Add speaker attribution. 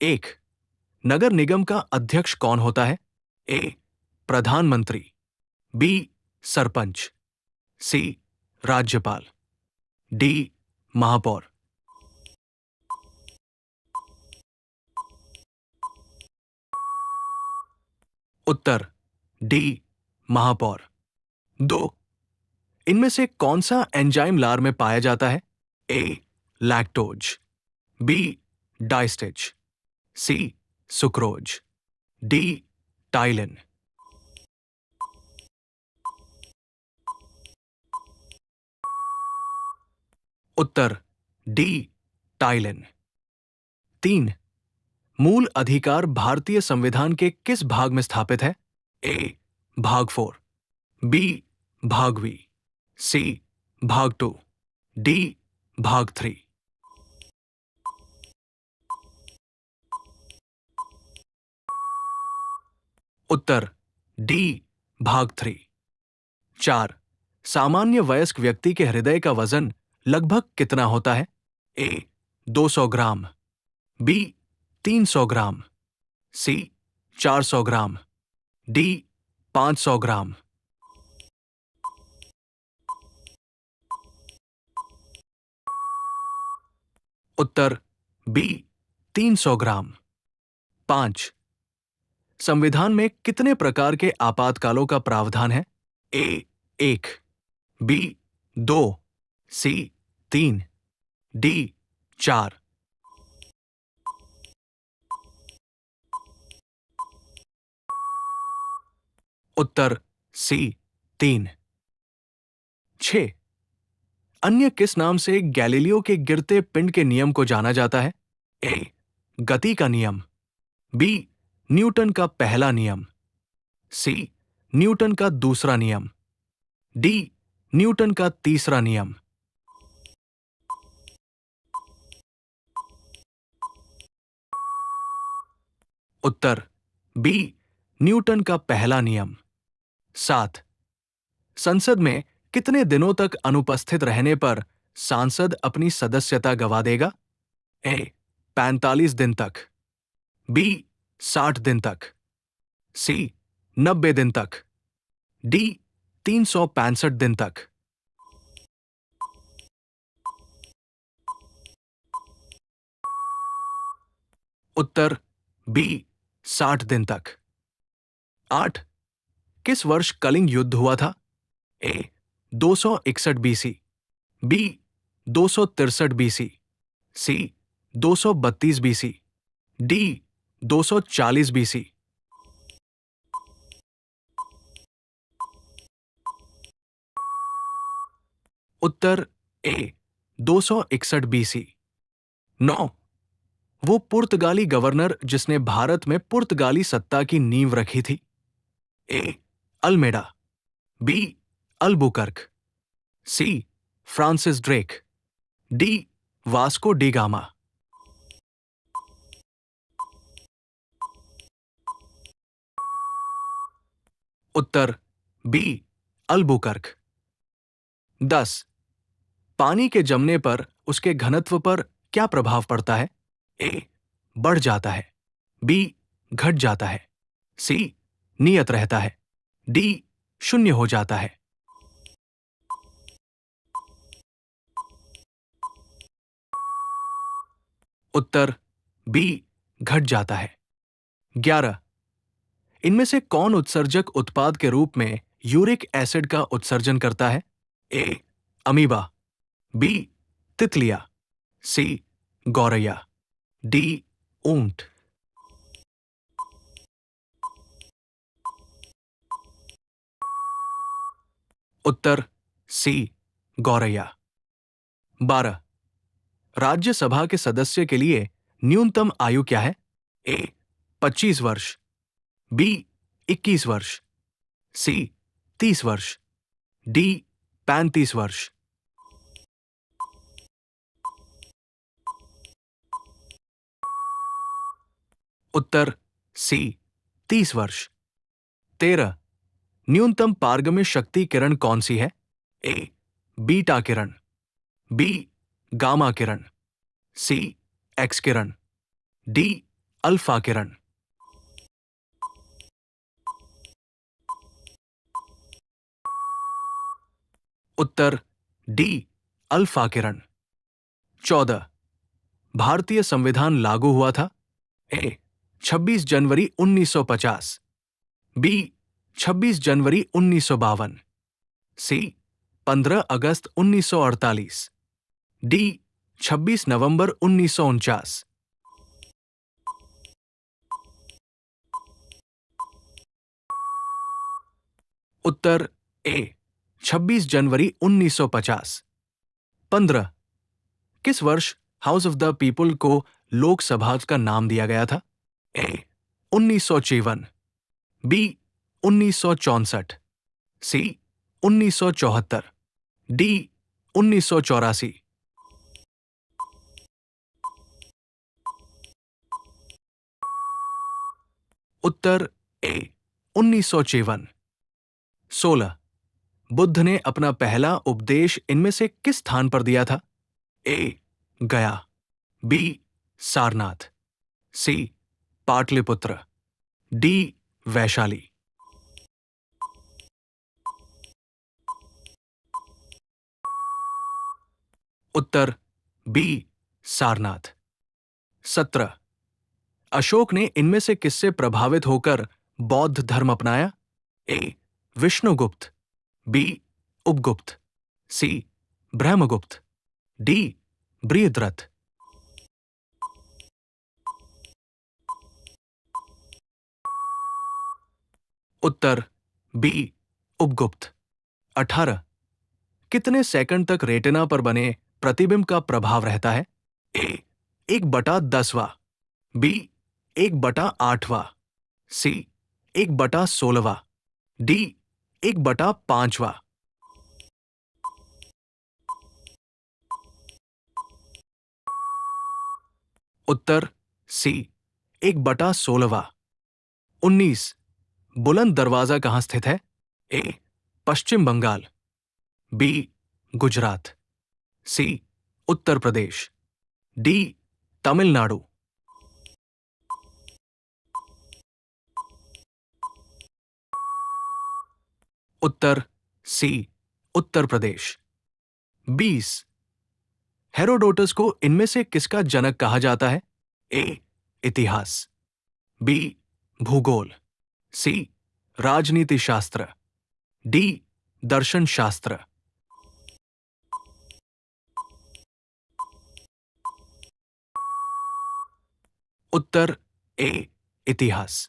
Speaker 1: एक, नगर निगम का अध्यक्ष कौन होता है? ए, प्रधानमंत्री, बी, सरपंच, सी, राज्यपाल, डी, महापौर। उत्तर डी, महापौर। दो, इनमें से कौन सा एंजाइम लार में पाया जाता है? ए, लैक्टोज, बी, डाइस्टेच, सी, सुक्रोज, डी, टाइलिन। उत्तर डी, टाइलिन। तीन, मूल अधिकार भारतीय संविधान के किस भाग में स्थापित है? ए, भाग 4, बी, भाग वी, सी, भाग 2, डी, भाग 3। उत्तर डी, भाग 3। चार, सामान्य वयस्क व्यक्ति के हृदय का वजन लगभग कितना होता है? ए, 200 ग्राम, बी, 300 ग्राम, सी, 400 ग्राम, डी, 500 ग्राम। उत्तर बी, 300 ग्राम। 5, संविधान में कितने प्रकार के आपातकालों का प्रावधान है? ए, 1, बी, 2, सी, 3, डी, 4। उत्तर सी, 3। 6, अन्य किस नाम से गैलीलियो के गिरते पिंड के नियम को जाना जाता है? ए, गति का नियम, बी, न्यूटन का पहला नियम, सी, न्यूटन का दूसरा नियम, डी, न्यूटन का तीसरा नियम। उत्तर बी, न्यूटन का पहला नियम। 7, संसद में कितने दिनों तक अनुपस्थित रहने पर सांसद अपनी सदस्यता गंवा देगा? ए, 45 दिन तक, बी, 60 दिन तक, सी, 90 दिन तक, डी, 365 दिन तक। उत्तर बी, 60 दिन तक। 8, किस वर्ष कलिंग युद्ध हुआ था? ए, 261 बीसी, बी, 263 बीसी, सी, 232 बीसी, डी, 240 बीसी। उत्तर ए, 261 बीसी। 9, वो पुर्तगाली गवर्नर जिसने भारत में पुर्तगाली सत्ता की नींव रखी थी? A, Almeida, B, Albuquerque, C, Francis Drake, D, Vasco da Gama. उत्तर बी, अल्बुकर्क। 10, पानी के जमने पर उसके घनत्व पर क्या प्रभाव पड़ता है? ए, बढ़ जाता है, बी, घट जाता है, सी, नियत रहता है, डी, शून्य हो जाता है। उत्तर बी, घट जाता है। 11, इनमें से कौन उत्सर्जक उत्पाद के रूप में यूरिक एसिड का उत्सर्जन करता है? ए, अमीबा, बी, तितलिया, सी, गौरैया, डी, ऊंट। उत्तर सी, गौरैया। 12, राज्यसभा के सदस्य के लिए न्यूनतम आयु क्या है? ए, 25 वर्ष, बी, 21 वर्ष, सी, 30 वर्ष, डी, 35 वर्ष। उत्तर सी, 30 वर्ष। 13, न्यूनतम पारगम्य शक्ति किरण कौन सी है? ए, बीटा किरण, बी, गामा किरण, सी, एक्स किरण, डी, अल्फा किरण। उत्तर डी अल्फा किरण। 14 भारतीय संविधान लागू हुआ था। ए 26 जनवरी 1950, बी 26 जनवरी 1952, सी 15 अगस्त 1948, डी 26 नवंबर 1949। उत्तर ए 26 जनवरी 1950। 15 किस वर्ष हाउस ऑफ द पीपल को लोकसभा का नाम दिया गया था? ए 1954, बी 1964, सी 1974, डी 1984। उत्तर ए 1954। 16 बुद्ध ने अपना पहला उपदेश इनमें से किस स्थान पर दिया था? ए गया, बी सारनाथ, सी पाटलिपुत्र, डी वैशाली। उत्तर बी सारनाथ। 17 अशोक ने इनमें से किससे प्रभावित होकर बौद्ध धर्म अपनाया? ए विष्णुगुप्त, बी उपगुप्त, सी ब्रह्मगुप्त, डी बृहद्रथ। उत्तर बी उपगुप्त। 18 कितने सेकंड तक रेटिना पर बने प्रतिबिंब का प्रभाव रहता है? ए 1/10वां, बी 1/8वां, सी 1/16वां, डी 1/5वां। उत्तर सी 1/16वां। 19 बुलंद दरवाजा कहां स्थित है? ए पश्चिम बंगाल, बी गुजरात, सी उत्तर प्रदेश, डी तमिलनाडु। उत्तर सी उत्तर प्रदेश। 20 हेरोडोटस को इनमें से किसका जनक कहा जाता है? ए इतिहास, बी भूगोल, सी राजनीति शास्त्र, डी दर्शन शास्त्र। उत्तर ए इतिहास।